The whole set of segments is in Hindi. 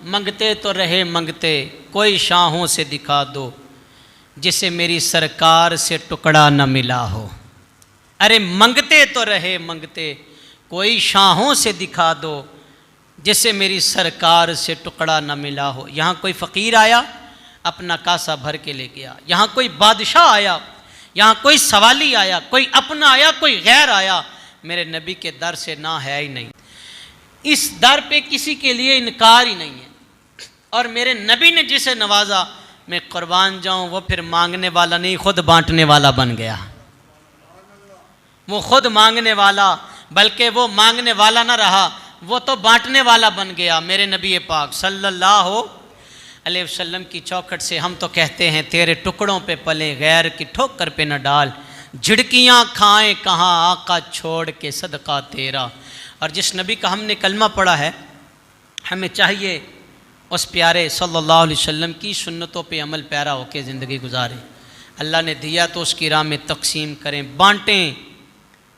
मंगते तो रहे मंगते, कोई शाहों से दिखा दो जिसे मेरी सरकार से टुकड़ा न मिला हो। अरे मंगते तो रहे मंगते, कोई शाहों से दिखा दो जिसे मेरी सरकार से टुकड़ा न मिला हो। यहाँ कोई फ़कीर आया अपना कासा भर के ले गया, यहाँ कोई बादशाह आया, यहाँ कोई सवाली आया, कोई अपना आया, कोई गैर आया, मेरे नबी के दर से ना है ही नहीं। इस दर पे किसी के लिए इनकार ही नहीं है। और मेरे नबी ने जिसे नवाजा, मैं कुर्बान जाऊं, वो फिर मांगने वाला नहीं, खुद बांटने वाला बन गया। वो खुद मांगने वाला, बल्कि वो मांगने वाला ना रहा, वो तो बांटने वाला बन गया। मेरे नबी पाक सल्लल्लाहु अलैहि वसल्लम की चौखट से हम तो कहते हैं, तेरे टुकड़ों पे पले गैर की ठोकर पे न डाल, झिड़कियाँ खाएं कहाँ आका छोड़ के सदका तेरा। और जिस नबी का हमने कलमा पढ़ा है, हमें चाहिए उस प्यारे सल्लल्लाहु अलैहि वसल्लम की सुन्नतों पे अमल पैरा होकर ज़िंदगी गुजारें। अल्लाह ने दिया तो उसकी राह में तकसीम करें, बांटें।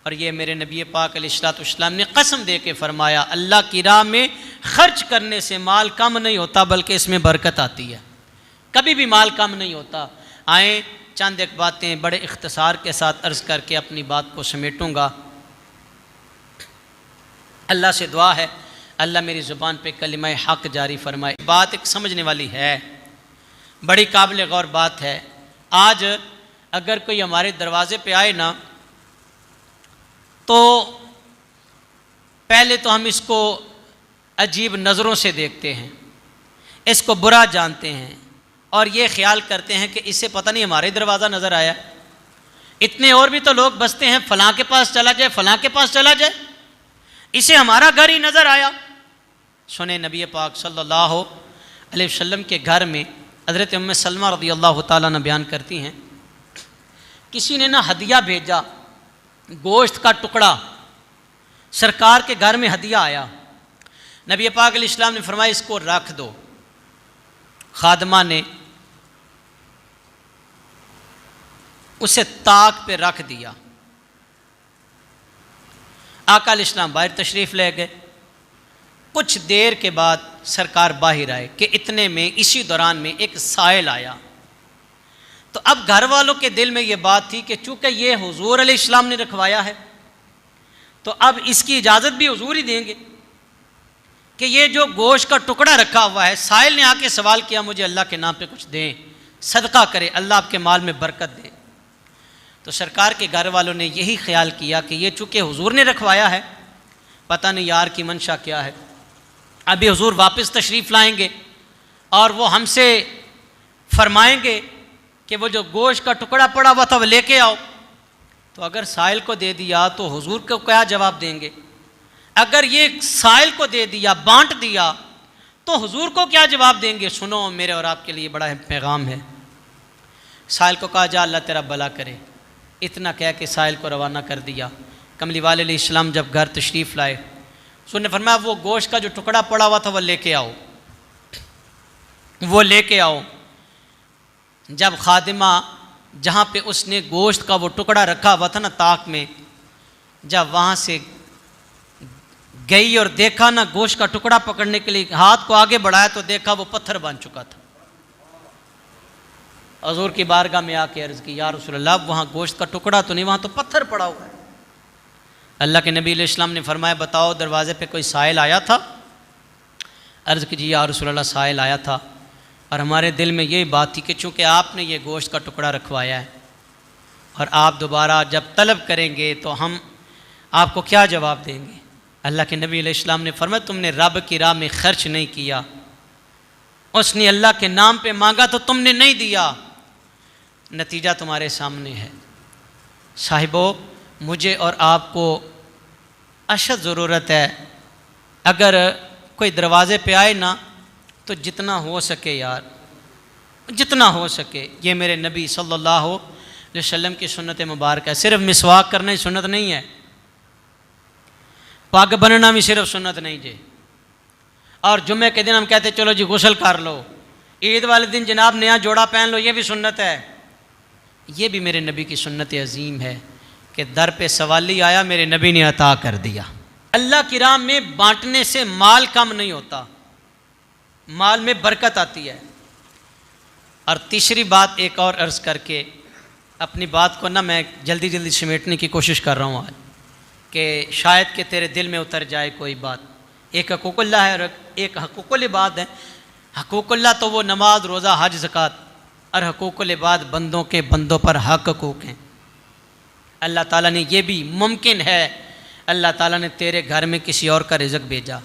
और ये मेरे नबी पाक अलैहिस्सलाम ने कसम दे के फरमाया, अल्लाह की राह में खर्च करने से माल कम नहीं होता, बल्कि इसमें बरकत आती है। कभी भी माल कम नहीं होता। आए चंद एक बातें बड़े इख्तिसार के साथ अर्ज़ करके अपनी बात को समेटूँगा। अल्लाह से दुआ है, अल्लाह मेरी ज़ुबान पे कलिमा हक़ जारी फरमाए। बात एक समझने वाली है, बड़ी काबिल गौर बात है। आज अगर कोई हमारे दरवाज़े पे आए ना, तो पहले तो हम इसको अजीब नज़रों से देखते हैं, इसको बुरा जानते हैं और ये ख्याल करते हैं कि इससे पता नहीं हमारे दरवाज़ा नज़र आया। इतने और भी तो लोग बसते हैं, फ़लाँ के पास चला जाए, फ़लाँ के पास चला जाए, इसे हमारा घर ही नज़र आया। सुने नबी पाक सल्लल्लाहु अलैहि वसल्लम के घर में हज़रत उम्मे सलमा रज़ियल्लाहु ताला अन्हा बयान करती हैं, किसी ने ना हदिया भेजा, गोश्त का टुकड़ा, सरकार के घर में हदिया आया। नबी पाक अलैहिस्सलाम ने फरमाया, इसको रख दो। खादमा ने उसे ताक पे रख दिया। आका अलैहिस्सलाम बाहर तशरीफ़ ले गए। कुछ देर के बाद सरकार बाहर आए कि इतने में इसी दौरान में एक साइल आया। तो अब घर वालों के दिल में ये बात थी कि चूँकि ये हुजूर अलैहिस्सलाम ने रखवाया है, तो अब इसकी इजाज़त भी हुजूर ही देंगे कि ये जो गोश्त का टुकड़ा रखा हुआ है, साइल ने आके सवाल किया, मुझे अल्लाह के नाम पे कुछ दें, सदका करें, अल्लाह आपके माल में बरकत दे। तो सरकार के घर वालों ने यही ख्याल किया कि ये चूँकि हुजूर ने रखवाया है, पता नहीं यार की मंशा क्या है। अभी हुजूर वापस तशरीफ़ लाएंगे और वो हमसे फरमाएंगे कि वो जो गोश्त का टुकड़ा पड़ा हुआ था वो लेके आओ। तो अगर साइल को दे दिया तो हुजूर को क्या जवाब देंगे? अगर ये साइल को दे दिया, बांट दिया, तो हुजूर को क्या जवाब देंगे? सुनो, मेरे और आपके लिए बड़ा पैगाम है। साइल को कहा, जा अल्लाह तेरा भला करे। इतना कह के साइल को रवाना कर दिया। कमली वाले अलैहिस्सलाम जब घर तशरीफ़ लाए, उसने फरमाया, वो गोश्त का जो टुकड़ा पड़ा हुआ था वो लेके आओ, वो लेके आओ। जब खादिमा जहाँ पे उसने गोश्त का वो टुकड़ा रखा हुआ था ना ताक में, जब वहाँ से गई और देखा ना गोश्त का टुकड़ा पकड़ने के लिए हाथ को आगे बढ़ाया, तो देखा वो पत्थर बन चुका था। हुजूर की बारगाह में आके अर्ज़ की, या रसूलल्लाह, वहाँ गोश्त का टुकड़ा तो नहीं, वहाँ तो पत्थर पड़ा हुआ है। अल्लाह के नबी अलैहिस्सलाम ने फरमाया, बताओ दरवाज़े पे कोई साइल आया था? अर्ज़ की, जी या रसूलल्लाह, साइल आया था और हमारे दिल में यही बात थी कि चूँकि आपने ये गोश्त का टुकड़ा रखवाया है और आप दोबारा जब तलब करेंगे तो हम आपको क्या जवाब देंगे? अल्लाह के नबी अलैहिस्सलाम ने फरमाया, तुमने रब की राह में खर्च नहीं किया, उसने अल्लाह के नाम पे मांगा तो तुमने नहीं दिया, नतीजा तुम्हारे सामने है। साहिबो, मुझे और आपको अशद ज़रूरत है, अगर कोई दरवाज़े पे आए ना, तो जितना हो सके यार, जितना हो सके, ये मेरे नबी सल्लल्लाहु अलैहि वसल्लम की सुन्नत मुबारक है। सिर्फ मिसवाक करना ही सुन्नत नहीं है, पग बनना भी सिर्फ सुन्नत नहीं जी। और जुम्मे के दिन हम कहते चलो जी गुस्ल कर लो, ईद वाले दिन जनाब नया जोड़ा पहन लो, ये भी सुन्नत है। ये भी मेरे नबी की सुन्नत अजीम है कि दर पे सवाली आया, मेरे नबी ने अता कर दिया। अल्लाह की राह में बांटने से माल कम नहीं होता, माल में बरकत आती है। और तीसरी बात एक और अर्ज़ करके अपनी बात को ना मैं जल्दी जल्दी समेटने की कोशिश कर रहा हूँ आज, कि शायद कि तेरे दिल में उतर जाए कोई बात। एक हकूकुल्लाह है और एक हकूकुल इबाद है। हकूकुल्लाह तो वो नमाज, रोज़ा, हज, ज़कात, और हकूकुल इबाद बंदों के बंदों पर हक हकूक़ हैं। अल्लाह ताला ने ये भी मुमकिन है, अल्लाह ताला ने तेरे घर में किसी और का रिज़्क़ भेजा,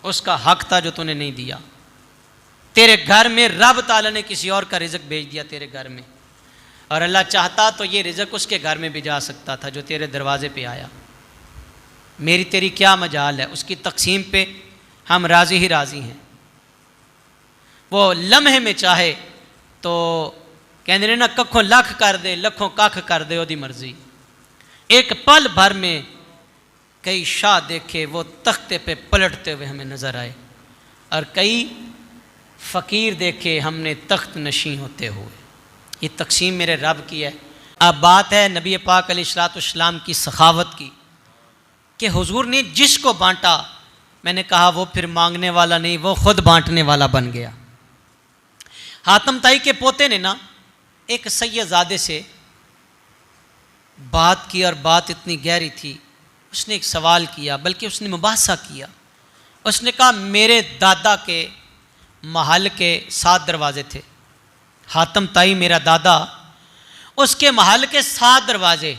उसका हक था जो तूने नहीं दिया। तेरे घर में रब ताला ने किसी और का रिज़्क़ भेज दिया तेरे घर में, और अल्लाह चाहता तो ये रिज़्क़ उसके घर में भी जा सकता था जो तेरे दरवाज़े पे आया। मेरी तेरी क्या मजाल है, उसकी तकसीम पे हम राज़ी ही राज़ी हैं। वो लम्हे में चाहे तो कहते ने ना कखों लख कर दे, लखों कख कर दे, ओदी मर्जी। एक पल भर में कई शाह देखे वो तख्ते पे पलटते हुए हमें नज़र आए, और कई फ़कीर देखे हमने तख्त नशीं होते हुए। ये तकसीम मेरे रब की है। अब बात है नबी पाक अलैहिस्सलाम की सखावत की, कि हुजूर ने जिसको बांटा, मैंने कहा वो फिर मांगने वाला नहीं, वो खुद बांटने वाला बन गया। हातम ताई के पोते ने ना एक सैयदजादे से बात की, और बात इतनी गहरी थी। उसने एक सवाल किया, बल्कि उसने मुबासा किया। उसने कहा मेरे दादा के महल के 7 दरवाजे थे। हातम ताई मेरा दादा, उसके महल के 7 दरवाजे,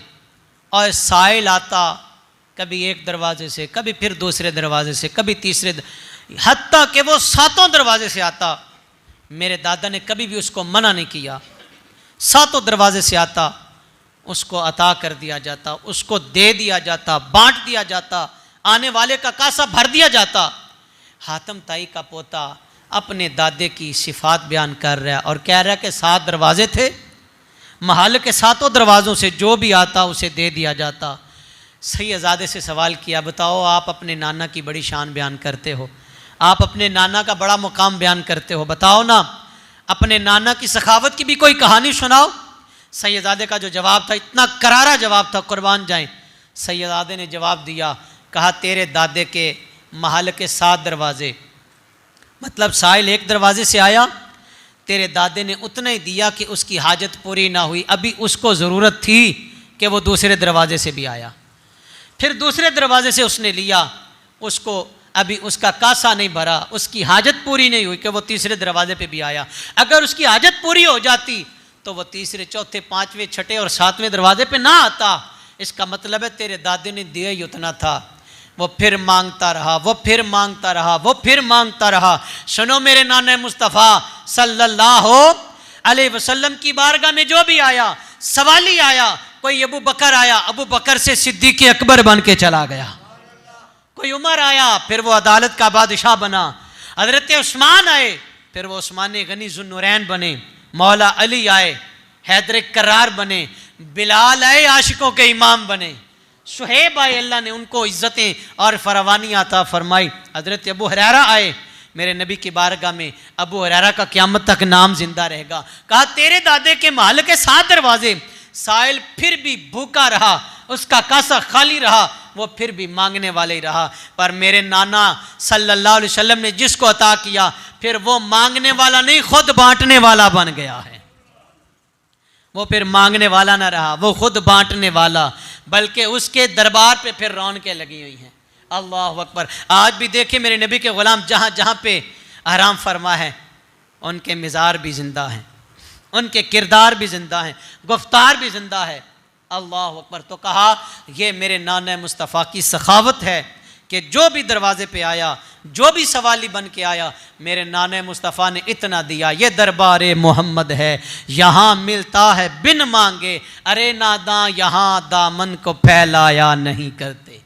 और साइल आता कभी एक दरवाजे से, कभी फिर दूसरे दरवाजे से, कभी तीसरे, हत्ता कि वो 7 दरवाजे से आता। मेरे दादा ने कभी भी उसको मना नहीं किया। 7 दरवाजे से आता, उसको अता कर दिया जाता, उसको दे दिया जाता, बांट दिया जाता, आने वाले का कासा भर दिया जाता। हातम ताई का पोता अपने दादे की सिफात बयान कर रहा है और कह रहा है कि 7 दरवाजे थे, महल के 7 दरवाज़ों से जो भी आता उसे दे दिया जाता। सैयदजादे से सवाल किया, बताओ आप अपने नाना की बड़ी शान बयान करते हो, आप अपने नाना का बड़ा मुकाम बयान करते हो, बताओ ना अपने नाना की सखावत की भी कोई कहानी सुनाओ। सैयदजादे का जो जवाब था, इतना करारा जवाब था, कुर्बान जाएं। सैयदजादे ने जवाब दिया, कहा तेरे दादे के महल के 7 दरवाजे, मतलब साहिल एक दरवाजे से आया, तेरे दादे ने उतना ही दिया कि उसकी हाजत पूरी ना हुई, अभी उसको ज़रूरत थी कि वो दूसरे दरवाजे से भी आया, फिर दूसरे दरवाजे से उसने लिया, उसको अभी उसका कासा नहीं भरा, उसकी हाजत पूरी नहीं हुई कि वो तीसरे दरवाजे पे भी आया। अगर उसकी हाजत पूरी हो जाती तो वो तीसरे, चौथे, 5वें, 6ठे और 7वें दरवाजे पे ना आता। इसका मतलब है तेरे दादे ने दिया ही उतना था। वो फिर मांगता रहा, वो फिर मांगता रहा, वो फिर मांगता रहा। सुनो मेरे नाना मुस्तफ़ा सल्लल्लाहु अलैहि वसल्लम की बारगाह में जो भी आया, सवाली आया, कोई अबू बकर आया, अबू बकर से सिद्दीक़ अकबर बन के चला गया। कोई उमर आया, फिर वो अदालत का बादशाह बना। हज़रत उस्मान आए, फिर वो उस्मान गनी ज़ुन्नुरैन बने। मौला अली आए, हैदर करार बने। बिलाल आए, आशिकों के इमाम बने। सुहेब आए, अल्लाह ने उनको इज़्ज़तें और फरावानी अता फरमाई। हज़रत अबू हुरैरा आए, मेरे नबी की बारगाह में अबू हुरैरा का क़यामत तक नाम जिंदा रहेगा। कहा तेरे दादे के महल के 7 दरवाजे, साइल फिर भी भूखा रहा, उसका कासा खाली रहा, वो फिर भी मांगने वाले ही रहा। पर मेरे नाना सल्लल्लाहु अलैहि वसल्लम ने जिसको अता किया, फिर वो मांगने वाला नहीं, खुद बांटने वाला बन गया है। वो फिर मांगने वाला ना रहा, वो खुद बांटने वाला, बल्कि उसके दरबार पे फिर रौनकें लगी हुई हैं। अल्लाह अकबर। आज भी देखे मेरे नबी के ग़ुलाम जहाँ जहाँ पे आराम फरमा है, उनके मिज़ार भी ज़िंदा हैं, उनके किरदार भी ज़िंदा हैं, गुफ्तार भी ज़िंदा है। अल्लाह अकबर। तो कहा ये मेरे नाना मुस्तफ़ा की सखावत है कि जो भी दरवाजे पे आया, जो भी सवाली बन के आया, मेरे नाना मुस्तफ़ा ने इतना दिया। ये दरबार मोहम्मद है, यहाँ मिलता है बिन मांगे, अरे नादा यहाँ दामन को फैलाया नहीं करते।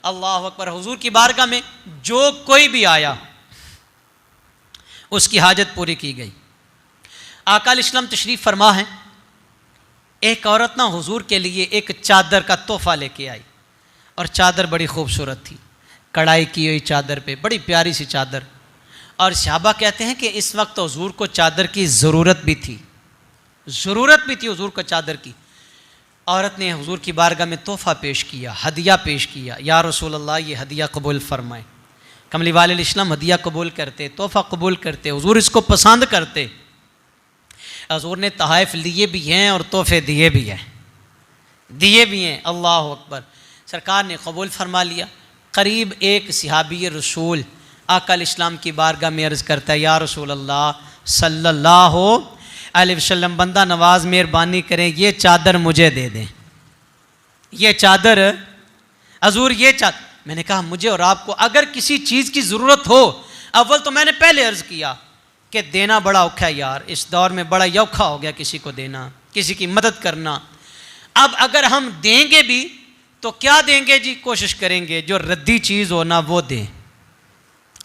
अल्लाह अकबर। हुजूर की बारगाह में जो कोई भी आया उसकी हाजत पूरी की गई। आका अलैहिस्सलाम तशरीफ़ फरमा है, एक औरत ना हुजूर के लिए एक चादर का तोहफ़ा लेके आई, और चादर बड़ी खूबसूरत थी, कढ़ाई की हुई चादर पे, बड़ी प्यारी सी चादर। और सहाबा कहते हैं कि इस वक्त तो हुजूर को चादर की ज़रूरत भी थी, ज़रूरत भी थी हुजूर को चादर की। औरत ने हुजूर की बारगाह में तोहफ़ा पेश किया, हदिया पेश किया, या रसूल अल्लाह ये हदिया कबूल फरमाएं। कमली वाले इस्लाम हदिया कबूल करते, तोहफ़ा कबूल करते, हुजूर इसको पसंद करते। हुजूर ने तहाइफ लिए भी हैं और तोहफे दिए भी हैं, अल्लाह अकबर। सरकार ने कबूल फरमा लिया। करीब एक सहाबी रसूल आका इस्लाम की बारगाह में अर्ज़ करता है, या रसूल अल्लाह सल्लल्लाहु अलैहि वसल्लम, बंदा नवाज मेहरबानी करें, ये चादर मुझे दे दें, ये चादर हुजूर, ये चादर। मैंने कहा मुझे और आपको अगर किसी चीज़ की ज़रूरत हो, अव्वल तो मैंने पहले अर्ज़ किया कि देना बड़ा औखा है यार, इस दौर में बड़ा औखा हो गया किसी को देना, किसी की मदद करना। अब अगर हम देंगे भी तो क्या देंगे जी, कोशिश करेंगे जो रद्दी चीज़ हो ना वो दें,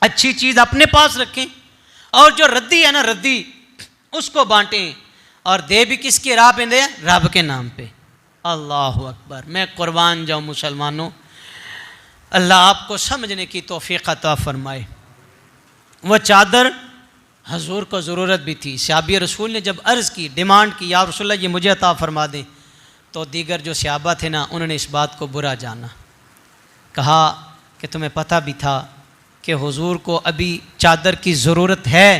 अच्छी चीज़ अपने पास रखें, और जो रद्दी है ना रद्दी उसको बांटें, और दे भी किसके राह पे दे, रब के नाम पे। अल्लाह अकबर। मैं कुर्बान जाऊँ मुसलमानों, अल्लाह आपको समझने की तौफीक अता फरमाए। वह चादर हजूर को ज़रूरत भी थी। सहाबी रसूल ने जब अर्ज़ की, डिमांड की, या रसूलल्लाह ये मुझे अता फरमा दें, तो दीगर जो सहाबा थे ना, उन्होंने इस बात को बुरा जाना, कहा कि तुम्हें पता भी था कि हुजूर को अभी चादर की ज़रूरत है,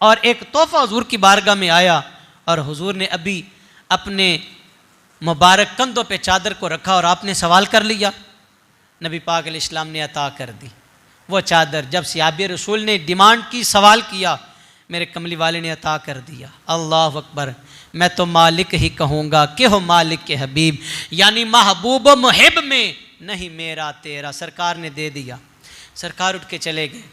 और एक तोहफ़ा हुजूर की बारगाह में आया और हुजूर ने अभी अपने मुबारक कंधों पे चादर को रखा और आपने सवाल कर लिया, नबी पाक अलैहिस्सलाम ने अता कर दी वो चादर। जब सहाबी रसूल ने डिमांड की, सवाल किया, मेरे कमली वाले ने अता कर दिया। अल्लाह अकबर। मैं तो मालिक ही कहूँगा कि हो मालिक के हबीब, यानी महबूब मुहिब में नहीं मेरा तेरा। सरकार ने दे दिया। सरकार उठ के चले गए।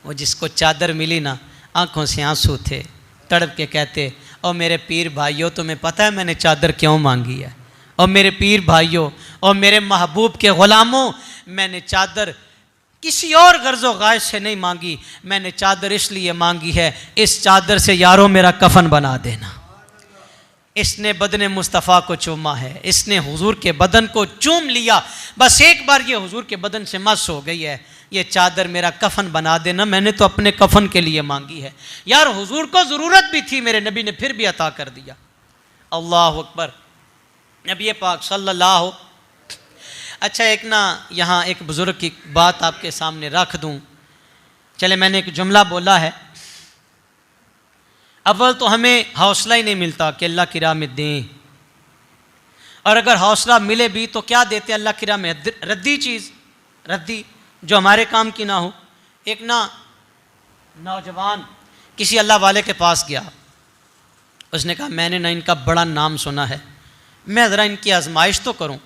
वो जिसको चादर मिली ना, आंखों से आंसू थे, तड़प के कहते, और मेरे पीर भाइयों, तुम्हें पता है मैंने चादर क्यों मांगी है? और मेरे पीर भाइयों और मेरे महबूब के ग़ुलामों, मैंने चादर किसी और गर्ज़ो गायज से नहीं मांगी, मैंने चादर इसलिए मांगी है, इस चादर से यारों मेरा कफन बना देना। इसने बदन मुस्तफ़ा को चूमा है, इसने हुजूर के बदन को चूम लिया, बस एक बार ये हुजूर के बदन से मस हो गई है, ये चादर मेरा कफन बना देना, मैंने तो अपने कफन के लिए मांगी है। यार हुजूर को ज़रूरत भी थी, मेरे नबी ने फिर भी अता कर दिया। अल्लाह अकबर। नबी पाक सल्लल्लाहु। अच्छा, एक ना यहाँ एक बुज़ुर्ग की बात आपके सामने रख दूँ। चले, मैंने एक जुमला बोला है, अव्वल तो हमें हौसला ही नहीं मिलता कि अल्लाह की राह में दें, और अगर हौसला मिले भी तो क्या देते अल्लाह की राह में? रद्दी चीज़, रद्दी जो हमारे काम की ना हो। एक ना नौजवान किसी अल्लाह वाले के पास गया, उसने कहा मैंने ना इनका बड़ा नाम सुना है, मैं ज़रा इनकी आजमाइश तो करूं।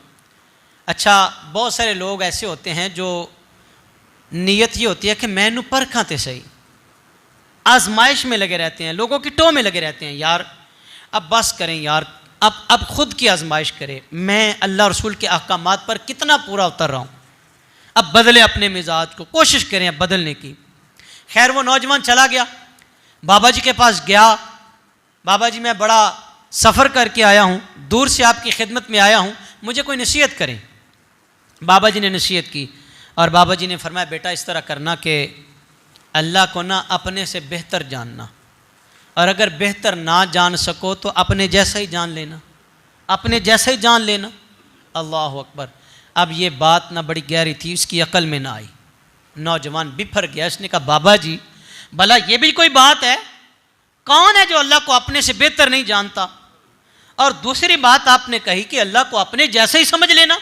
अच्छा, बहुत सारे लोग ऐसे होते हैं जो नीयत ये होती है कि मैं इन्हू परखा ते सही, आजमाइश में लगे रहते हैं, लोगों की टो में लगे रहते हैं। यार अब बस करें यार, अब खुद की आजमाइश करें, मैं अल्लाह रसूल के अहकामात पर कितना पूरा उतर रहा हूँ, अब बदले अपने मिजाज को, कोशिश करें अब बदलने की। खैर वो नौजवान चला गया, बाबा जी के पास गया, बाबा जी मैं बड़ा सफ़र करके आया हूँ, दूर से आपकी खिदमत में आया हूँ, मुझे कोई नसीहत करें। बाबा जी ने नसीहत की और बाबा जी ने फरमाया बेटा इस तरह करना कि अल्लाह को ना अपने से बेहतर जानना, और अगर बेहतर ना जान सको तो अपने जैसा ही जान लेना, अपने जैसा ही जान लेना। अल्लाह अकबर। अब ये बात ना बड़ी गहरी थी, उसकी अकल में ना आई। नौजवान बिफर गया, उसने कहा बाबा जी भला ये भी कोई बात है? कौन है जो अल्लाह को अपने से बेहतर नहीं जानता? और दूसरी बात आपने कही कि अल्लाह को अपने जैसे ही समझ लेना।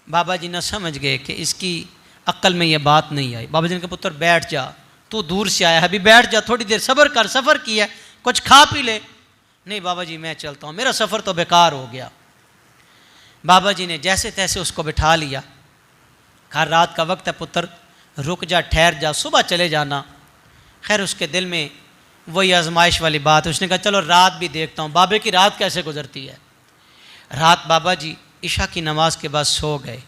बाबा जी ना समझ गए कि इसकी अक्ल में ये बात नहीं आई। बाबा जी ने कहा पुत्र बैठ जा, तू दूर से आया है, अभी बैठ जा, थोड़ी देर सब्र कर, सफ़र किया, कुछ खा पी ले। नहीं बाबा जी मैं चलता हूँ, मेरा सफ़र तो बेकार हो गया। बाबा जी ने जैसे तैसे उसको बिठा लिया, कहा रात का वक्त है पुत्र, रुक जा, ठहर जा, सुबह चले जाना। खैर उसके दिल में वही आजमाइश वाली बात, उसने कहा चलो रात भी देखता हूँ, बाबे की रात कैसे गुजरती है। रात बाबा जी इशा की नमाज के बाद सो गए,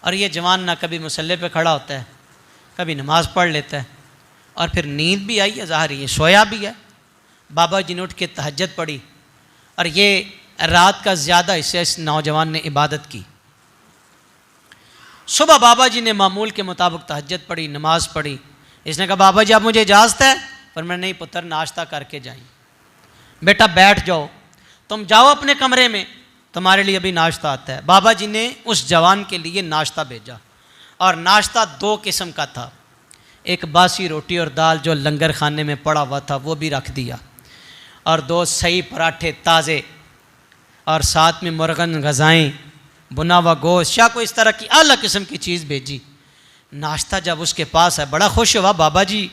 और ये जवान ना कभी मुसल्ले पे खड़ा होता है, कभी नमाज पढ़ लेता है, और फिर नींद भी आई है, ज़ाहिर ये सोया भी है। बाबा जी ने उठ के तहज्जुद पढ़ी, और ये रात का ज़्यादा हिस्सा इस नौजवान ने इबादत की। सुबह बाबा जी ने मामूल के मुताबिक तहज्जुद पढ़ी, नमाज पढ़ी। इसने कहा बाबा जी आप मुझे इजाज़त है? पर मैं नहीं पुत्र, नाश्ता करके जाइए। बेटा बैठ जाओ, तुम जाओ अपने कमरे में, तुम्हारे लिए अभी नाश्ता आता है। बाबा जी ने उस जवान के लिए नाश्ता भेजा, और नाश्ता 2 किस्म का था, एक बासी रोटी और दाल जो लंगर खाने में पड़ा हुआ था वो भी रख दिया, और 2 सही पराठे ताज़े, और साथ में मुर्गन गज़ाएँ, बुना हुआ गोश्त, या कोई इस तरह की आला किस्म की चीज़ भेजी। नाश्ता जब उसके पास है बड़ा खुश हुआ, बाबा जी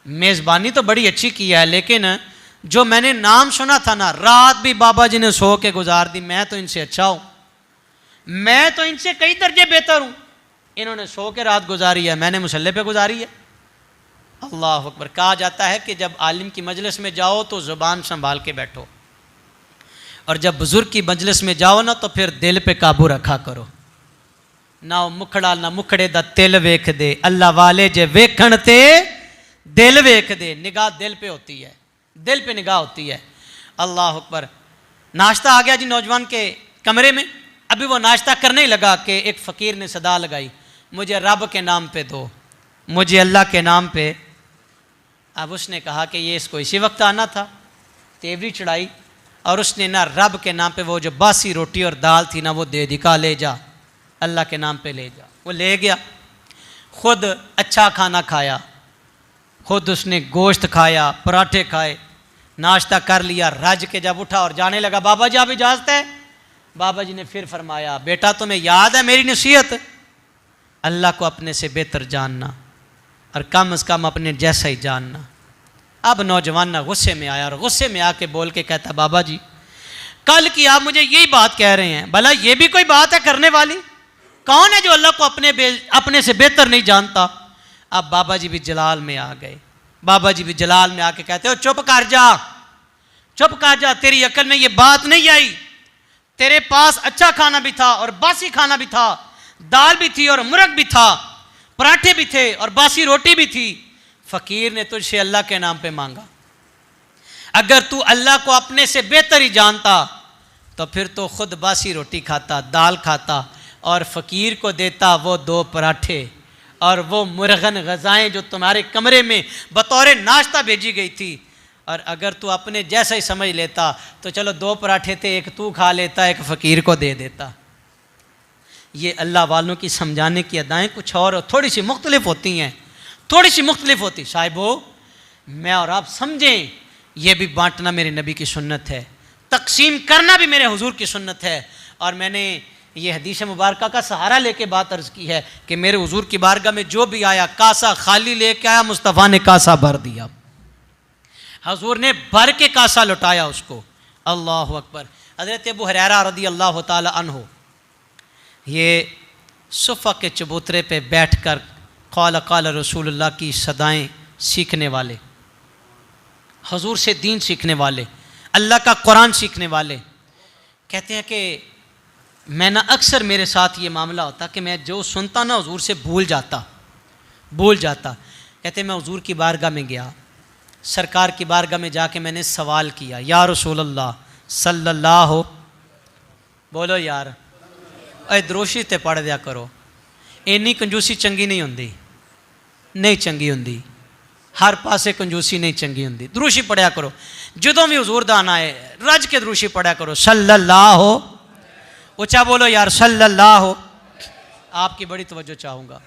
मेज़बानी तो बड़ी अच्छी की है, लेकिन जो मैंने नाम सुना था ना, रात भी बाबा जी ने सो के गुजार दी। मैं तो इनसे अच्छा हूँ, मैं तो इनसे कई दर्जे बेहतर हूँ, इन्होंने सो के रात गुजारी है, मैंने मुसल्ले पे गुजारी है। अल्लाह अकबर। कहा जाता है कि जब आलिम की मजलिस में जाओ तो ज़ुबान संभाल के बैठो, और जब बुज़ुर्ग की मजलिस में जाओ ना तो फिर दिल पे काबू रखा करो। ना मुखड़ा ना मुखड़े दा तिल वेख दे, अल्लाह वाले जे वेखण ते दिल वेख दे। निगाह दिल पे होती है, दिल पे निगाह होती है। अल्लाह अकबर। नाश्ता आ गया जी नौजवान के कमरे में। अभी वो नाश्ता करने ही लगा कि एक फ़कीर ने सदा लगाई, मुझे रब के नाम पे दो, मुझे अल्लाह के नाम पे। अब उसने कहा कि ये इसको इसी वक्त आना था, तेवरी चढ़ाई, और उसने ना रब के नाम पे वो जो बासी रोटी और दाल थी ना वो दे दी, कहा ले जा, अल्लाह के नाम पे ले जा। वो ले गया, खुद अच्छा खाना खाया, खुद उसने गोश्त खाया, पराठे खाए, नाश्ता कर लिया, रज के जब उठा और जाने लगा, बाबा जी आप इजाज़त है? बाबा जी ने फिर फरमाया, बेटा तुम्हें याद है मेरी नसीहत, अल्लाह को अपने से बेहतर जानना और कम से कम अपने जैसा ही जानना। अब नौजवान ना गुस्से में आया, और गुस्से में आके बोल के कहता, बाबा जी कल की आप मुझे यही बात कह रहे हैं, भला ये भी कोई बात है करने वाली? कौन है जो अल्लाह को अपने से बेहतर नहीं जानता? अब बाबा जी भी जलाल में आ गए। बाबा जी भी जलाल में आके कहते हो, चुप कर जा, चुप कर जा, तेरी अकल में ये बात नहीं आई, तेरे पास अच्छा खाना भी था और बासी खाना भी था, दाल भी थी और मुर्ग भी था, पराठे भी थे और बासी रोटी भी थी। फ़कीर ने तुझसे अल्लाह के नाम पे मांगा, अगर तू अल्लाह को अपने से बेहतर ही जानता तो फिर तो खुद बासी रोटी खाता, दाल खाता, और फ़कीर को देता वो 2 पराठे और वो मुर्गन गज़ाएँ जो तुम्हारे कमरे में बतौर नाश्ता भेजी गई थी। और अगर तू अपने जैसा ही समझ लेता तो चलो 2 पराठे थे, एक तू खा लेता, एक फ़कीर को दे देता। ये अल्लाह वालों की समझाने की अदाएँ कुछ और थोड़ी सी मुख्तलिफ होती हैं, थोड़ी सी मुख्तलिफ होती। साहिबो मैं और आप समझें, ये भी बांटना मेरे नबी की सुन्नत है, तकसीम करना भी मेरे हुजूर की सुन्नत है। और मैंने ये हदीस मुबारक का सहारा लेके बात अर्ज़ की है कि मेरे हुजूर की बारगाह में जो भी आया कासा खाली लेके आया, मुस्तफ़ा ने कासा भर दिया, हुजूर ने भर के कासा लौटाया उसको। अल्लाह अकबर। हज़रत अबू हुरैरा रज़ी अल्लाह ताला अन्हु ये सुफ़ा के चबूतरे पे बैठकर क़ाल क़ाल रसूलुल्लाह की सदाएँ सीखने वाले, हुजूर से दीन सीखने वाले, अल्लाह का कुरान सीखने वाले, कहते हैं कि मैं ना अक्सर मेरे साथ ये मामला होता कि मैं जो सुनता ना हुजूर से भूल जाता। कहते मैं हुजूर की बारगाह में गया, सरकार की बारगाह में जाके मैंने सवाल किया, या रसूलल्लाह सल्लल्लाहु, बोलो यार, अरे द्रोशी ते पढ़ दिया करो, इन्नी कंजूसी चंगी नहीं होंदी, नहीं चंगी होंदी, हर पासे कंजूसी नहीं चंगी होंदी, द्रूशी पढ़िया करो, जदों भी हुजूर दा आना है रज के द्रूशी पढ़िया करो, सल्लल्लाहु, ऊंचा बोलो यार सल्लल्लाहु। आपकी बड़ी तवज्जो चाहूँगा।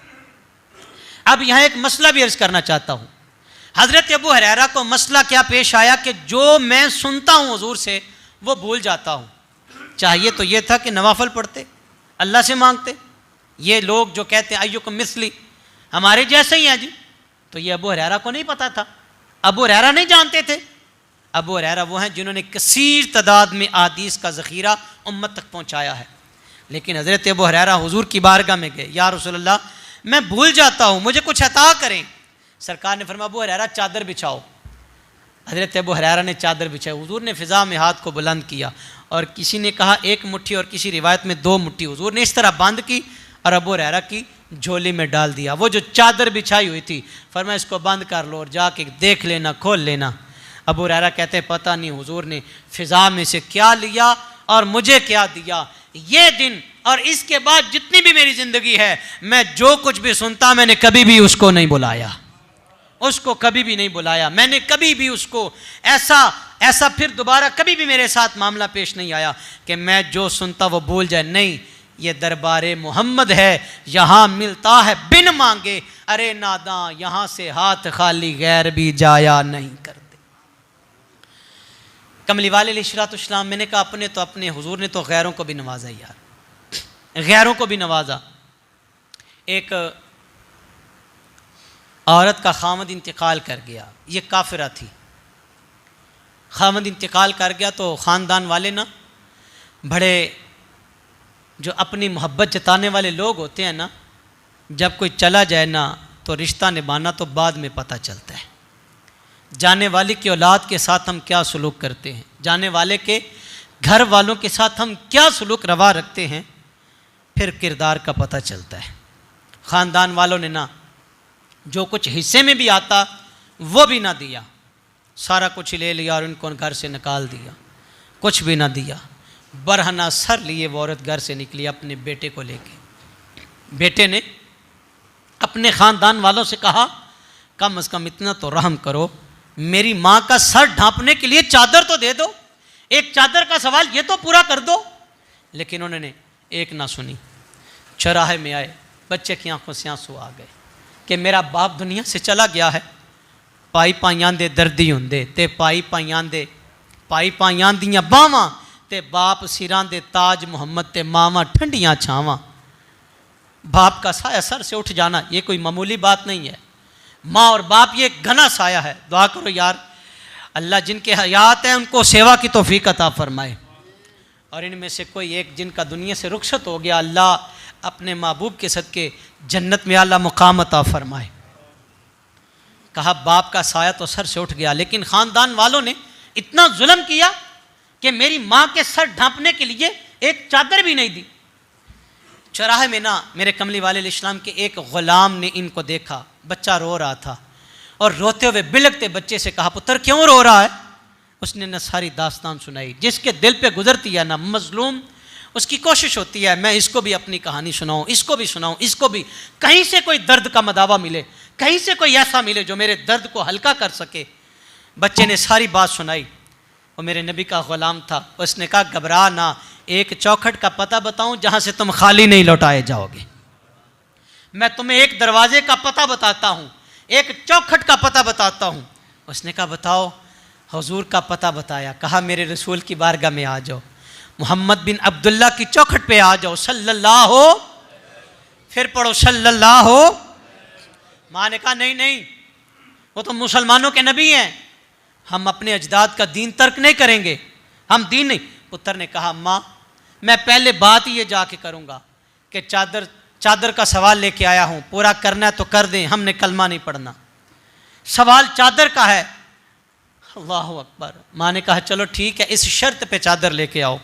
अब यहाँ एक मसला भी अर्ज़ करना चाहता हूँ। हज़रत अबू हुरैरा को मसला क्या पेश आया कि जो मैं सुनता हूँ हुजूर से वो भूल जाता हूँ। चाहिए तो ये था कि नवाफल पढ़ते, अल्लाह से मांगते। ये लोग जो कहते हैं अय्युकुम मिस्ली, हमारे जैसे ही हैं जी, तो ये अबू हुरैरा को नहीं पता था, अबू हुरैरा नहीं जानते थे। अबू हुरैरा वो हैं जिन्होंने कसीर तादाद में अहादीस का ज़ख़ीरा उम्मत तक पहुँचाया है। लेकिन हज़रत अबू हुरैरा हुजूर की बारगाह में गए, या रसूलल्लाह मैं भूल जाता हूँ, मुझे कुछ अता करें। सरकार ने फरमाया अबू हुरैरा चादर बिछाओ। हज़रत अबू हुरैरा ने चादर बिछाई, हुजूर ने फ़िज़ा में हाथ को बुलंद किया, और किसी ने कहा 1 मुट्ठी और किसी रिवायत में 2 मुट्ठी, हुजूर ने इस तरह बंद की और अबू हुरैरा की झोली में डाल दिया। वो जो चादर बिछाई हुई थी, फरमाया इसको बंद कर लो और जाके देख लेना, खोल लेना। अबू हुरैरा कहते पता नहीं हुजूर ने फ़िज़ा में से क्या लिया और मुझे क्या दिया। ये दिन और इसके बाद जितनी भी मेरी ज़िंदगी है, मैं जो कुछ भी सुनता मैंने कभी भी उसको नहीं बुलाया, उसको कभी भी नहीं बुलाया। मैंने कभी भी उसको ऐसा फिर दोबारा कभी भी मेरे साथ मामला पेश नहीं आया कि मैं जो सुनता वो भूल जाए। नहीं, ये दरबारे मोहम्मद है, यहाँ मिलता है बिन मांगे। अरे नादां यहाँ से हाथ खाली गैर भी जाया नहीं करते। कमली वाले अलैहिस्सलाम, मैंने कहा अपने तो अपने, हुजूर ने तो गैरों को भी नवाजा यार, गैरों को भी नवाजा। एक औरत का खामद इंतकाल कर गया, ये काफिरा थी, खामद इंतकाल कर गया तो ख़ानदान वाले ना, बड़े जो अपनी मोहब्बत जताने वाले लोग होते हैं ना, जब कोई चला जाए ना तो रिश्ता निभाना तो बाद में पता चलता है। जाने वाले की औलाद के साथ हम क्या सलूक करते हैं, जाने वाले के घर वालों के साथ हम क्या सलूक रवा रखते हैं, फिर किरदार का पता चलता है। ख़ानदान वालों ने ना जो कुछ हिस्से में भी आता वो भी ना दिया, सारा कुछ ले लिया और उनको घर से निकाल दिया, कुछ भी ना दिया। बरहना सर लिए वो औरत घर से निकली अपने बेटे को लेके। बेटे ने अपने ख़ानदान वालों से कहा कम से कम इतना तो रहम करो, मेरी माँ का सर ढांपने के लिए चादर तो दे दो, एक चादर का सवाल ये तो पूरा कर दो। लेकिन उन्होंने एक ना सुनी। चौराहे में आए, बच्चे की आंखों से आंसू आ गए कि मेरा बाप दुनिया से चला गया है। पाई पाइयां दे दर्दी हुंदे ते पाई पाइयां दे, पाई पाइयां दियां बावां ते बाप सिरां दे ताज मोहम्मद ते मावां ठंडियां छावां। बाप का साया सर से उठ जाना ये कोई मामूली बात नहीं है। माँ और बाप ये घना साया है। दुआ करो यार अल्लाह जिनके हयात है उनको सेवा की तौफीक अता फरमाए, और इनमें से कोई एक जिनका दुनिया से रुखसत हो गया, अल्लाह अपने महबूब के सदके जन्नत में अल्लाह मुकाम अता फरमाए। कहा बाप का साया तो सर से उठ गया, लेकिन ख़ानदान वालों ने इतना जुल्म किया कि मेरी माँ के सर ढांपने के लिए एक चादर भी नहीं दी। चौराहे में ना मेरे कमली वाले अलैहिस्सलाम के एक ग़ुलाम ने इनको देखा, बच्चा रो रहा था और रोते हुए बिलखते बच्चे से कहा पुत्र क्यों रो रहा है। उसने न सारी दास्तान सुनाई। जिसके दिल पे गुजरती है ना मजलूम, उसकी कोशिश होती है मैं इसको भी अपनी कहानी सुनाऊं, इसको भी सुनाऊं, इसको भी, कहीं से कोई दर्द का मदावा मिले, कहीं से कोई ऐसा मिले जो मेरे दर्द को हल्का कर सके। बच्चे ने सारी बात सुनाई। वो मेरे नबी का ग़ुलाम था। उसने कहा घबरा ना, एक चौखट का पता बताऊं जहां से तुम खाली नहीं लौटाए जाओगे। मैं तुम्हें एक दरवाजे का पता बताता हूं, एक चौखट का पता बताता हूं। उसने कहा बताओ। हुजूर का पता बताया। कहा मेरे रसूल की बारगाह में आ जाओ, मोहम्मद बिन अब्दुल्ला की चौखट पे आ जाओ, सल्लल्लाहु, फिर पढ़ो सल्लल्लाहु। माँ ने कहा नहीं नहीं, वो तो मुसलमानों के नबी हैं, हम अपने अजदाद का दीन तर्क नहीं करेंगे, हम दीन नहीं। पुत्र ने कहा माँ मैं पहले बात ये जाके करूँगा कि चादर का सवाल लेके आया हूँ, पूरा करना है तो कर दें, हमने कलमा नहीं पढ़ना, सवाल चादर का है। अल्लाह अकबर। माँ ने कहा चलो ठीक है, इस शर्त पे चादर लेके आओ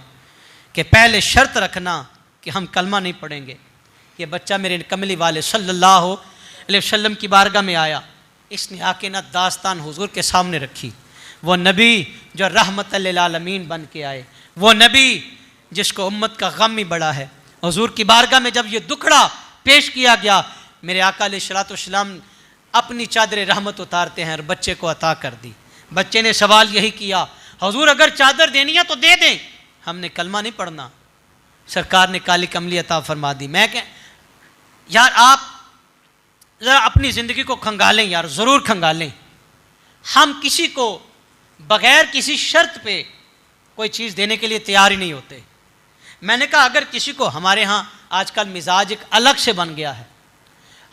कि पहले शर्त रखना कि हम कलमा नहीं पढ़ेंगे। ये बच्चा मेरे कमली वाले सल्लल्लाहु अलैहि वसल्लम की बारगाह में आया। इसने आके ना दास्तान हुजूर के सामने रखी। वो नबी जो रहमत लिल आलमीन बन के आए, वो नबी जिसको उम्मत का गम ही बड़ा है। हुजूर की बारगाह में जब ये दुखड़ा पेश किया गया, मेरे आका अलैहिस्सलातु वस्सलाम अपनी चादर रहमत उतारते हैं और बच्चे को अता कर दी। बच्चे ने सवाल यही किया हुजूर अगर चादर देनी है तो दे दें, हमने कलमा नहीं पढ़ना। सरकार ने काली कमली अता फरमा दी। मैं कह यार आप ज़रा अपनी ज़िंदगी को खंगालें यार, ज़रूर खंगालें। हम किसी को बग़ैर किसी शर्त पे कोई चीज़ देने के लिए तैयार ही नहीं होते। मैंने कहा अगर किसी को, हमारे यहाँ आजकल मिजाज एक अलग से बन गया है,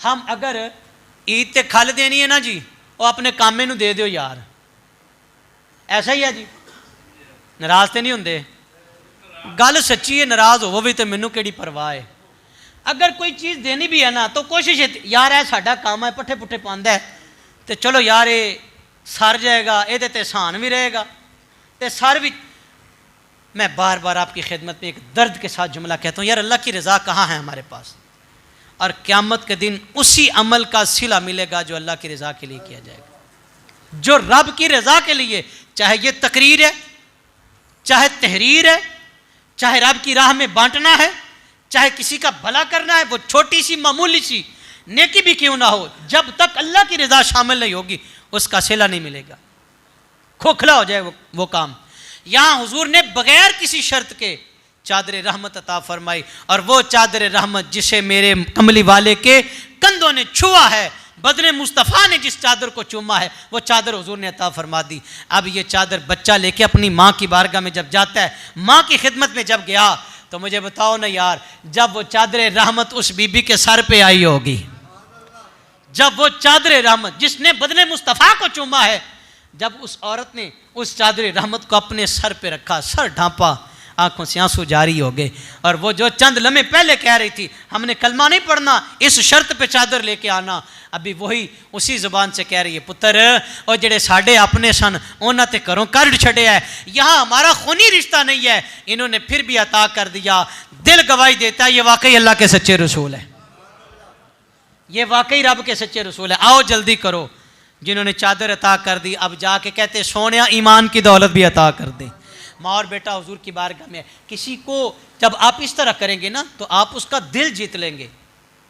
हम अगर ईद ते खल देनी है ना जी, वो अपने कामे नूं दे दो यार, ऐसा ही है जी, नाराज़ तो नहीं होंगे। गल सच्ची है, नाराज़ हो भी तो मैनू केड़ी परवाह है। अगर कोई चीज़ देनी भी है ना तो कोशिश है यार है साडा काम है, पट्ठे पुट्ठे पांदा है तो चलो यार ये सर जाएगा, ये ते एहसान भी रहेगा तो सर भी। मैं बार बार आपकी खिदमत में एक दर्द के साथ जुमला कहता हूँ, यार अल्लाह की रज़ा कहाँ है हमारे पास, और क़यामत के दिन उसी अमल का सिला मिलेगा जो अल्लाह की रज़ा के लिए किया जाएगा। जो रब की रज़ा के लिए, चाहे ये तकरीर है, चाहे तहरीर है, चाहे रब की राह में बांटना है, चाहे किसी का भला करना है, वो छोटी सी मामूली सी नेकी भी क्यों ना हो, जब तक अल्लाह की रज़ा शामिल नहीं होगी उसका सिला नहीं मिलेगा, खोखला हो जाए वो काम। यहाँ हुजूर ने बगैर किसी शर्त के चादर रहमत अता फरमाई। और वो चादर रहमत जिसे मेरे कमली वाले के कंधों ने छुआ है, बदन मुस्तफ़ा ने जिस चादर को चूमा है, वो चादर हुजूर ने अता फरमा दी। अब ये चादर बच्चा लेके अपनी माँ की बारगाह में जब जाता है, माँ की खिदमत में जब गया, तो मुझे बताओ ना यार, जब वो चादर रहमत उस बीबी के सर पे आई होगी, जब वो चादर रहमत जिसने बदन मुस्तफ़ा को चूमा है, जब उस औरत ने उस चादर रहमत को अपने सर पे रखा, सर ढांपा, आंखों से आंसू जारी हो गए। और वो जो चंद लम्हे पहले कह रही थी हमने कलमा नहीं पढ़ना, इस शर्त पे चादर लेके आना, अभी वही उसी जुबान से कह रही है, पुत्र और जेड़े साढ़े अपने सन उन्होंने ते घरों कढ़ छड़िया है, यहाँ हमारा खूनी रिश्ता नहीं है, इन्होंने फिर भी अता कर दिया। दिल गवाही देता है ये वाकई अल्लाह के सच्चे रसूल है, ये वाकई रब के सच्चे रसूल है। आओ जल्दी करो। जिन्होंने चादर अता कर दी, अब जाके कहते सोनिया ईमान की दौलत भी अता कर दे। माँ और बेटा हुजूर की बारगाह में, किसी को जब आप इस तरह करेंगे ना, तो आप उसका दिल जीत लेंगे,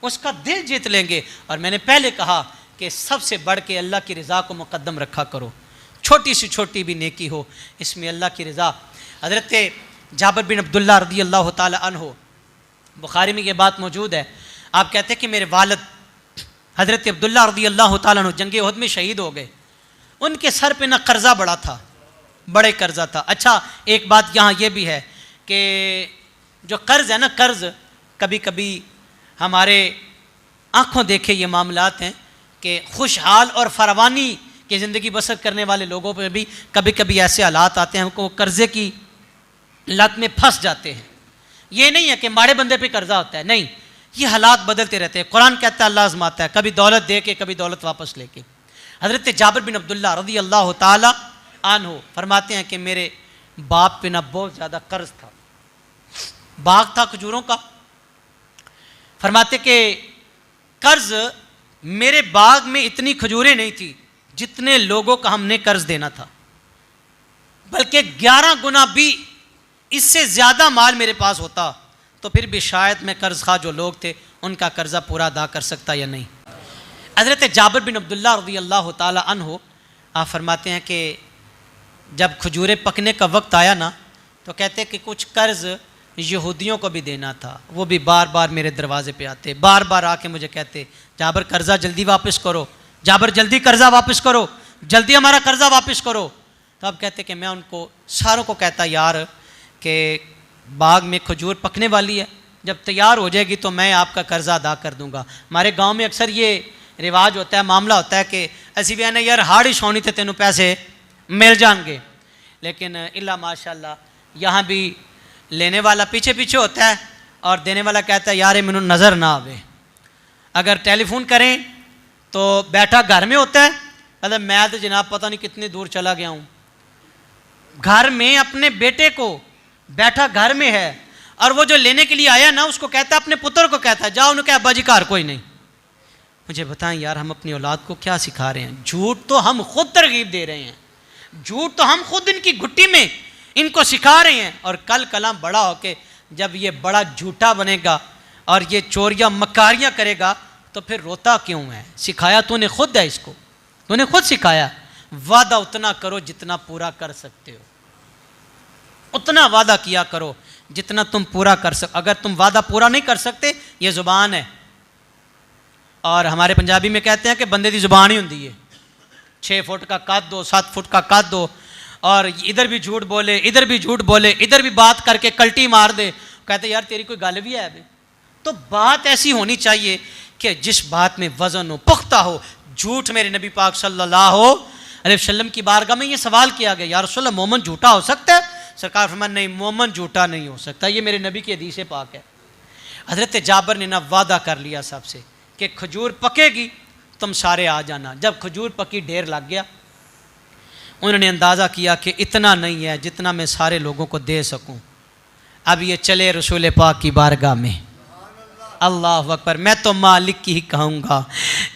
उसका दिल जीत लेंगे। और मैंने पहले कहा कि सबसे बढ़ के अल्लाह की रज़ा को मुकद्दम रखा करो, छोटी सी छोटी भी नेकी हो, इसमें अल्लाह की रज़ा। हज़रत जाबिर बिन अब्दुल्लाह रज़ी अल्लाह ताला अन्हु, बुखारी में ये बात मौजूद है, आप कहते हैं कि मेरे वालिद हज़रत अब्दुल्लाह रज़ी अल्लाह ताला अन्हु जंग उहद में शहीद हो गए। उनके सर पे ना कर्ज़ा बड़ा था, बड़े कर्जा था। अच्छा, एक बात यहाँ ये भी है कि जो कर्ज़ है ना, कर्ज़ कभी कभी हमारे आँखों देखे ये मामलात हैं कि खुशहाल और फरावानी की ज़िंदगी बसर करने वाले लोगों पर भी कभी कभी ऐसे हालात आते हैं, हमको कर्ज़े की लत में फंस जाते हैं। ये नहीं है कि माड़े बंदे पे कर्ज़ा होता है, नहीं, ये हालात बदलते रहते हैं। कुरान कहता है अल्लाह आज़माता है, कभी दौलत दे के कभी दौलत वापस लेके। हज़रत जाबिर बिन अब्दुल्लाह रज़ी अल्लाह ताला अन्हु फरमाते हैं कि मेरे बाप पे ना बहुत ज़्यादा कर्ज था, बाग था खजूरों का। फरमाते कि कर्ज मेरे बाग में इतनी खजूरें नहीं थी जितने लोगों का हमने कर्ज देना था, बल्कि 11 गुना भी इससे ज़्यादा माल मेरे पास होता, तो फिर भी शायद मैं कर्ज खा जो लोग थे उनका कर्जा पूरा अदा कर सकता या नहीं। हज़रत जाबिर बिन अब्दुल्लाह रज़ी अल्लाह ताला अन्हु आप फरमाते हैं कि जब खजूरें पकने का वक्त आया ना, तो कहते कि कुछ कर्ज यहूदियों को भी देना था, वो भी बार बार मेरे दरवाजे पे आते, बार बार आके मुझे कहते जाबिर कर्जा जल्दी वापस करो, जाबिर जल्दी कर्जा वापस करो, जल्दी हमारा कर्जा वापस करो। तो अब कहते कि मैं उनको सारों को कहता यार कि बाग में खजूर पकने वाली है, जब तैयार हो जाएगी तो मैं आपका कर्जा अदा कर दूंगा। हमारे गाँव में अक्सर ये रिवाज होता है, मामला होता है कि ऐसी भी है यार हाड़ ही सोनी थे तेनों पैसे मिल जाएंगे, लेकिन इल्ला माशाल्लाह यहाँ भी लेने वाला पीछे पीछे होता है और देने वाला कहता है यार मैनू नज़र ना आवे। अगर टेलीफोन करें तो बैठा घर में होता है, कहता मैं तो जनाब पता नहीं कितनी दूर चला गया हूँ। घर में अपने बेटे को बैठा घर में है और वो जो लेने के लिए आया ना उसको कहता है, अपने पुत्र को कहता है जाओ, उन्हें क्या अब्बा जी घर कोई नहीं। मुझे बताएं यार हम अपनी औलाद को क्या सिखा रहे हैं? झूठ तो हम खुद तरगीब दे रहे हैं, झूठ तो हम खुद इनकी घुट्टी में इनको सिखा रहे हैं। और कल कलाम बड़ा होके जब ये बड़ा झूठा बनेगा और ये चोरियां मकारियां करेगा तो फिर रोता क्यों है? सिखाया तूने खुद है, इसको तूने खुद सिखाया। वादा उतना करो जितना पूरा कर सकते हो, उतना वादा किया करो जितना तुम पूरा कर सक। अगर तुम वादा पूरा नहीं कर सकते, ये ज़ुबान है, और हमारे पंजाबी में कहते हैं कि बंदे की ज़ुबान ही होती है। 6 फुट का कद दो, 7 फुट का कद दो, और इधर भी झूठ बोले, इधर भी झूठ बोले, इधर भी बात करके कल्टी मार दे। कहते यार तेरी कोई गल भी है अभी? तो बात ऐसी होनी चाहिए कि जिस बात में वज़न हो, पुख्ता हो। झूठ मेरे नबी पाक सल्लल्लाहु अलैहि वसल्लम की बारगाह में ये सवाल किया गया, या रसूल अल्लाह मोमन झूठा हो सकता है? सरकार फरमान नहीं, मोमन झूठा नहीं हो सकता, ये मेरे नबी की हदीस पाक है। हज़रत जाबिर ने ना वादा कर लिया सबसे कि खजूर पकेगी तुम सारे आ जाना। जब खजूर पकी ढेर लग गया, उन्होंने अंदाज़ा किया कि इतना नहीं है जितना मैं सारे लोगों को दे सकूं। अब ये चले रसूल पाक की बारगाह में, अल्लाह अकबर। मैं तो मालिक की ही कहूँगा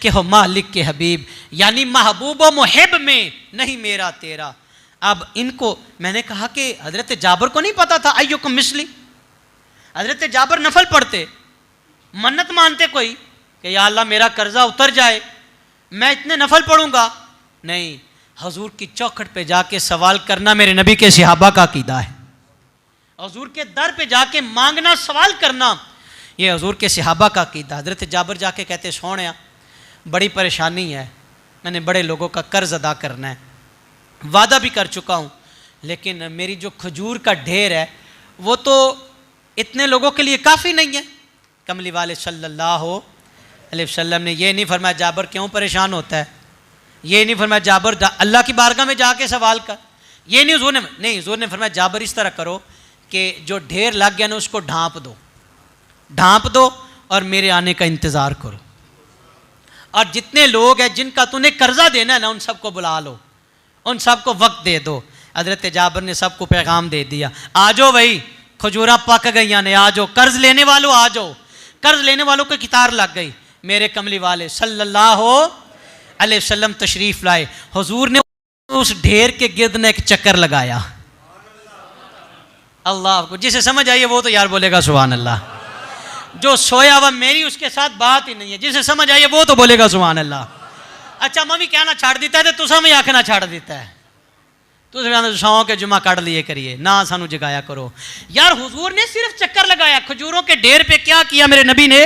कि हो मालिक के हबीब, यानी महबूब व मुहिब में नहीं मेरा तेरा। अब इनको मैंने कहा कि हज़रत जाबिर को नहीं पता था अय्युकुम मिसली। हज़रत जाबिर नफल पढ़ते, मन्नत मानते कोई कि या अल्लाह मेरा कर्जा उतर जाए, मैं इतने नफल पढ़ूंगा। नहीं, हजूर की चौखट पे जाके सवाल करना मेरे नबी के सहाबा का अकीदा है। हुजूर के दर पे जाके मांगना, सवाल करना, ये हुजूर के सहाबा का अकीदा। हज़रत जाबर जाके कहते सोहणिया बड़ी परेशानी है, मैंने बड़े लोगों का कर्ज अदा करना है, वादा भी कर चुका हूँ, लेकिन मेरी जो खजूर का ढेर है वो तो इतने लोगों के लिए काफ़ी नहीं है। कमली वाले सल्लल्लाहु अलैहि वसल्लम ने ये नहीं फरमाया जाबर क्यों परेशान होता है, ये नहीं फरमाया जाबर अल्लाह की बारगाह में जाके सवाल कर, ये नहीं हुजूर ने, नहीं हुजूर ने फरमाया जाबर इस तरह करो कि जो ढेर लग गया ना उसको ढांप दो और मेरे आने का इंतज़ार करो, और जितने लोग हैं जिनका तूने कर्जा देना है ना उन सबको बुला लो, उन सबको वक्त दे दो। हज़रत जाबर ने सबको पैगाम दे दिया, आ जाओ भाई, खजूरा पक गई ने, आ जाओ, कर्ज लेने वालों आ जाओ। कर्ज लेने वालों की कतार लग गई। मेरे कमली वाले सल्लल्लाहु अलैहि वसल्लम तशरीफ लाए, हुजूर ने उस ढेर के गिर्द ने एक चक्कर लगाया। अल्लाह को जिसे समझ आई है वो तो यार बोलेगा सुभान अल्लाह, जो सोया हुआ मेरी उसके साथ बात ही नहीं है, जिसे समझ आई है वो तो बोलेगा सुभान अल्लाह। अच्छा मैं भी कहना छाड़ देता है तो तुसा भी आखना छाड़ देता है, तुम सौ के जुमा काट लिए करिए ना, सानू जगाया करो यार। हुजूर ने सिर्फ चक्कर लगाया, खजूरों के ढेर पे क्या किया मेरे नबी ने,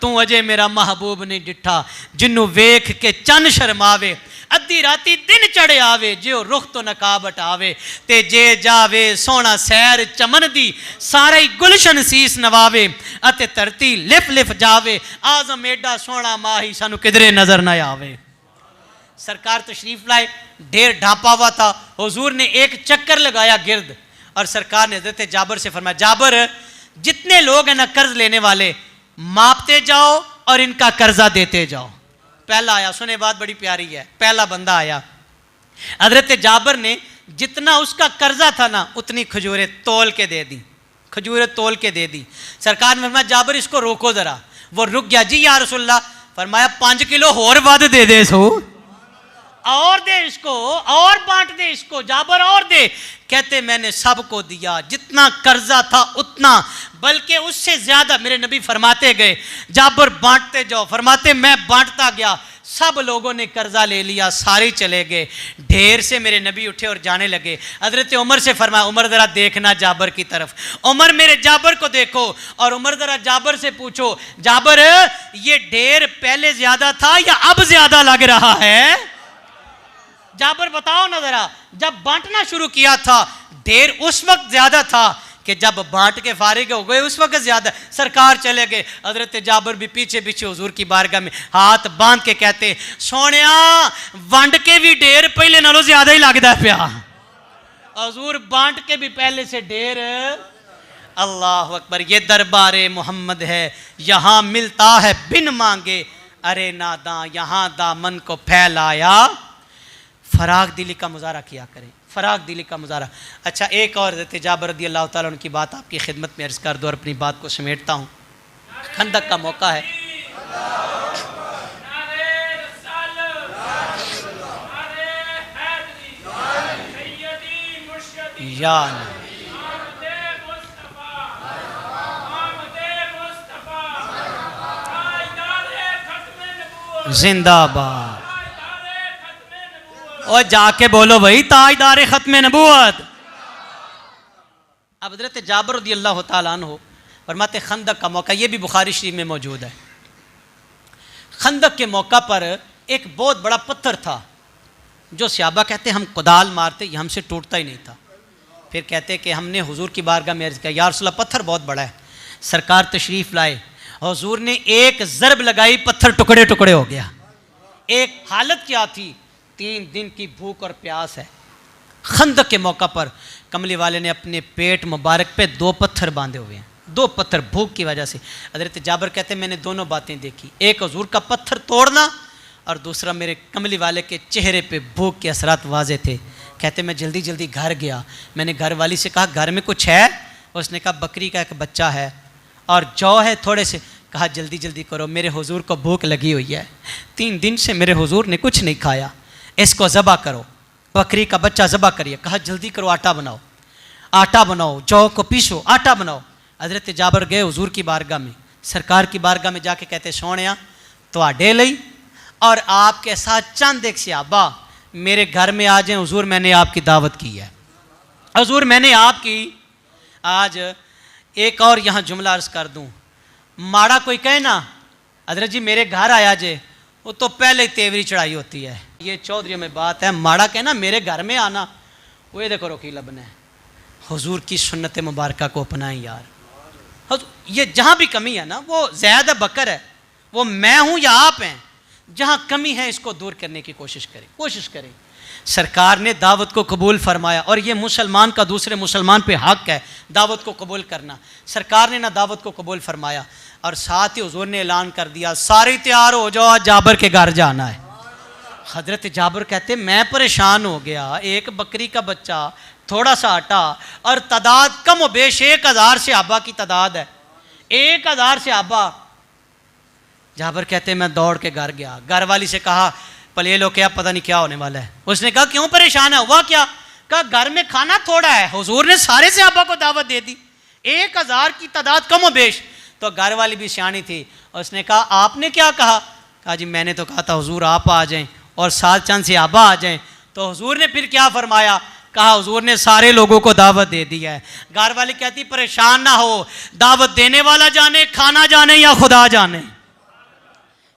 तू अजय मेरा महबूब नहीं डिठा, जिन्नू वेख के चन शर्मावे, अद्धी राती दिन चढ़े आवे, जो रुख तो नकाबट आवे, ते जे जावे सोना सैर चमन दी, सारा ही गुलशन सीस नवावे, अते धरती लिफ लिफ जावे, आजम एडा सोना माही सानू किधरे नजर न आवे। सरकार तशरीफ लाए, ढेर ढांपा हुआ था, हुजूर ने एक चक्कर लगाया गिर्द, और सरकार ने हज़रत जाबर से फरमाया जाबर जितने लोग हैं ना कर्ज लेने वाले, मापते जाओ और इनका कर्जा देते जाओ। पहला आया, सुने बात बड़ी प्यारी है, पहला बंदा आया, हज़रत जाबर ने जितना उसका कर्जा था ना उतनी खजूरें तोल के दे दी, खजूरें तोल के दे दी। सरकार ने फरमाया जाबर इसको रोको ज़रा, वो रुक गया, जी या रसूलल्लाह, फरमाया 5 किलो और वध दे दे सो, और दे इसको, और बांट दे इसको, जाबर और दे। कहते मैंने सबको दिया, जितना कर्जा था उतना, बल्कि उससे ज्यादा। मेरे नबी फरमाते गए जाबर बांटते जाओ, फरमाते मैं बांटता गया, सब लोगों ने कर्जा ले लिया, सारे चले गए। ढेर से मेरे नबी उठे और जाने लगे। हजरत उमर से फरमाया उमर जरा देखना जाबर की तरफ, उमर मेरे जाबर को देखो, और उमर जरा जाबर से पूछो जाबर ये ढेर पहले ज्यादा था या अब ज्यादा लग रहा है? जाबर बताओ ना जरा, जब बांटना शुरू किया था ढेर उस वक्त ज्यादा था कि जब बांट के फारिग हो गए उस वक्त ज्यादा। सरकार चले गए, हजरत जाबर भी पीछे पीछे हुजूर की बारगाह में हाथ बांध के कहते सोनिया वंड के भी ढेर पहले नालों ज्यादा ही लगता पिया, हुजूर बांट के भी पहले से ढेर। अल्लाह अकबर, ये दरबारे मोहम्मद है, यहाँ मिलता है बिन मांगे, अरे नादा यहाँ दामन को फैलाया। फराग दिली का मुजाहरा किया करें, फराग दिली का मुजाहरा। अच्छा एक और हज़रत जाबर रज़ी अल्लाह ताला अन्हु की बात आपकी खिदमत में अर्ज़ कर दो और अपनी बात को समेटता हूँ। खंदक का मौका है, या जिंदाबाद, और जाके बोलो भाई ताजदार खत्म नबूवत। अब हज़रत जाबर रज़ी अल्लाह ताला अन्हु फरमाते खंदक का मौका, ये भी बुखारी शरीफ में मौजूद है। खंदक के मौका पर एक बहुत बड़ा पत्थर था, जो सहाबा कहते हम कुदाल मारते ये हमसे टूटता ही नहीं था। फिर कहते कि हमने हुजूर की बारगाह में अर्ज़ किया या रसूलल्लाह पत्थर बहुत बड़ा है। सरकार तशरीफ़ लाए, हुजूर ने एक ज़रब लगाई, पत्थर टुकड़े टुकड़े हो गया। एक हालत क्या थी, 3 दिन की भूख और प्यास है। खंदक के मौका पर कमली वाले ने अपने पेट मुबारक पे 2 पत्थर बांधे हुए हैं, 2 पत्थर भूख की वजह से। हज़रत जाबर कहते मैंने दोनों बातें देखी, एक हुजूर का पत्थर तोड़ना और दूसरा मेरे कमली वाले के चेहरे पे भूख के असरात वाजे थे। कहते मैं जल्दी जल्दी घर गया, मैंने घर वाली से कहा घर में कुछ है? उसने कहा बकरी का एक बच्चा है और जौ है थोड़े से। कहा जल्दी जल्दी करो, मेरे हुजूर को भूख लगी हुई है, 3 दिन से मेरे हुजूर ने कुछ नहीं खाया, इसको ज़बा करो, बकरी का बच्चा ज़बा करिए। कहा जल्दी करो, आटा बनाओ, आटा बनाओ, जौ को पीसो, आटा बनाओ। हज़रत जाबर गए हुजूर की बारगाह में, सरकार की बारगाह में जाके कहते सोनिया तुहाडे लई और आपके साथ चंद एक सहाबा मेरे घर में आ जाए, हुजूर मैंने आपकी दावत की है, हुजूर मैंने आपकी आज एक और यहाँ जुमला अर्ज कर दूँ, माड़ा कोई कहे ना हजरत जी मेरे घर आया जे, वो तो पहले ही तेवरी चढ़ाई होती है। ये चौधरी में बात है, माड़ा कहना मेरे घर में आना, वो ये देखो रोकीला बने। हुजूर की सुन्नत मुबारक को अपनाएं यार। ये जहाँ भी कमी है ना, वो ज़ैद बकर है, वो मैं हूँ या आप हैं, जहाँ कमी है इसको दूर करने की कोशिश करें। सरकार ने दावत को कबूल फरमाया और ये मुसलमान का दूसरे मुसलमान पे हक है दावत को कबूल करना। सरकार ने ना दावत को कबूल फरमाया और साथ ही हुजूर ने ऐलान कर दिया सारे तैयार हो जाओ, आज जाबर के घर जाना है। हजरत जाबर कहते मैं परेशान हो गया, एक बकरी का बच्चा, थोड़ा सा आटा और तादाद कम बेश 1000 सहाबा की तादाद है, 1000 सहाबा। जाबर कहते मैं दौड़ के घर गया, घर वाली से कहा पले लो क्या, पता नहीं क्या होने वाला है। उसने कहा क्यों परेशान है, हुआ क्या? कहा घर में खाना थोड़ा है, हुजूर ने सारे सहाबा को दावत दे दी, 1000 की तादाद कम बेश। तो घर वाली भी सियानी थी, उसने कहा आपने क्या कहा? कहा जी मैंने तो कहा था हुजूर आप आ जाएं और साथ चंद सहाबा आ जाएं। तो हुजूर ने फिर क्या फरमाया? कहा हुजूर ने सारे लोगों को दावत दे दी है। घर वाली कहती परेशान ना हो, दावत देने वाला जाने, खाना जाने या खुदा जाने,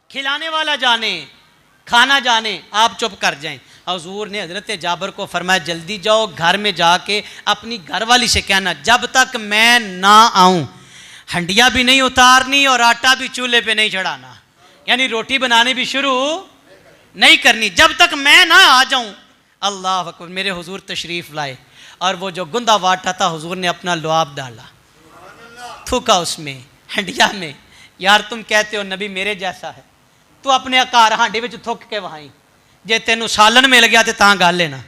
खिलाने वाला जाने, खाना जाने, आप चुप कर जाएं। हुजूर ने हजरत जाबर को फरमाया जल्दी जाओ, घर में जाके अपनी घरवाली से कहना जब तक मैं ना आऊं हंडिया भी नहीं उतारनी और आटा भी चूल्हे पे नहीं चढ़ाना, यानी रोटी बनाने भी शुरू नहीं करनी जब तक मैं ना आ जाऊं। अल्लाह अकबर। मेरे हुजूर तशरीफ़ लाए और वो जो गुंदा वाटा था हुजूर ने अपना लुआब डाला, थूका उसमें हंडिया में। यार तुम कहते हो नबी मेरे जैसा है, तू अपने घर हांडी में थुक के वहां जे तेनू सालन मिल गया तो तां गल है ना।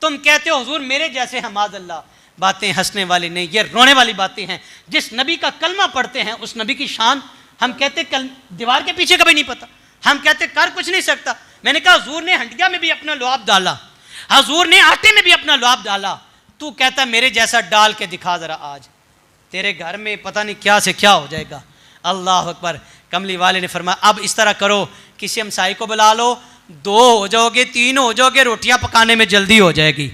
तुम कहते हो हुजूर मेरे जैसे हैं, माज़अल्लाह। बातें हंसने वाली नहीं, ये रोने वाली बातें हैं। जिस नबी का कलमा पढ़ते हैं उस नबी की शान हम कहते कल दीवार के पीछे कभी नहीं पता, हम कहते कर कुछ नहीं सकता। मैंने कहा हुजूर ने हंडिया में भी अपना लुआब डाला, हुजूर ने आटे में भी अपना लुआब डाला, तू कहता मेरे जैसा डाल के दिखा जरा, आज तेरे घर में पता नहीं क्या से क्या हो जाएगा। अल्लाह अकबर। कमली वाले ने फरमाया अब इस तरह करो, किसी हमसाई को बुला लो, 2 हो जाओगे 3 हो जाओगे, रोटियां पकाने में जल्दी हो जाएगी।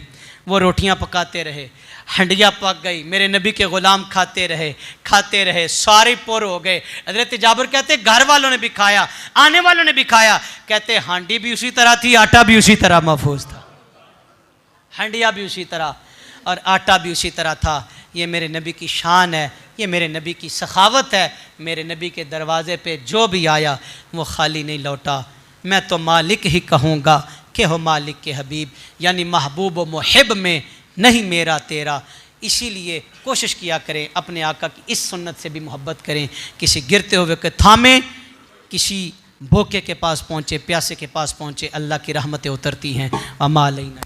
वो रोटियां पकाते रहे, हंडिया पक गई, मेरे नबी के गुलाम खाते रहे, सारे पुर हो गए। हजरत जाबर कहते घर वालों ने भी खाया, आने वालों ने भी खाया। कहते हांडी भी उसी तरह थी, आटा भी उसी तरह महफूज था, हंडिया भी उसी तरह और आटा भी उसी तरह था। ये मेरे नबी की शान है, ये मेरे नबी की सखावत है। मेरे नबी के दरवाज़े पे जो भी आया वो खाली नहीं लौटा। मैं तो मालिक ही कहूँगा कि हो मालिक के हबीब, यानी महबूब व मुहिब में नहीं मेरा तेरा। इसीलिए कोशिश किया करें अपने आका की इस सुन्नत से भी मोहब्बत करें। किसी गिरते हुए के थामे, किसी भूखे के पास पहुँचे, प्यासे के पास पहुँचे, अल्लाह की रहमतें उतरती हैं। अमा अलैना।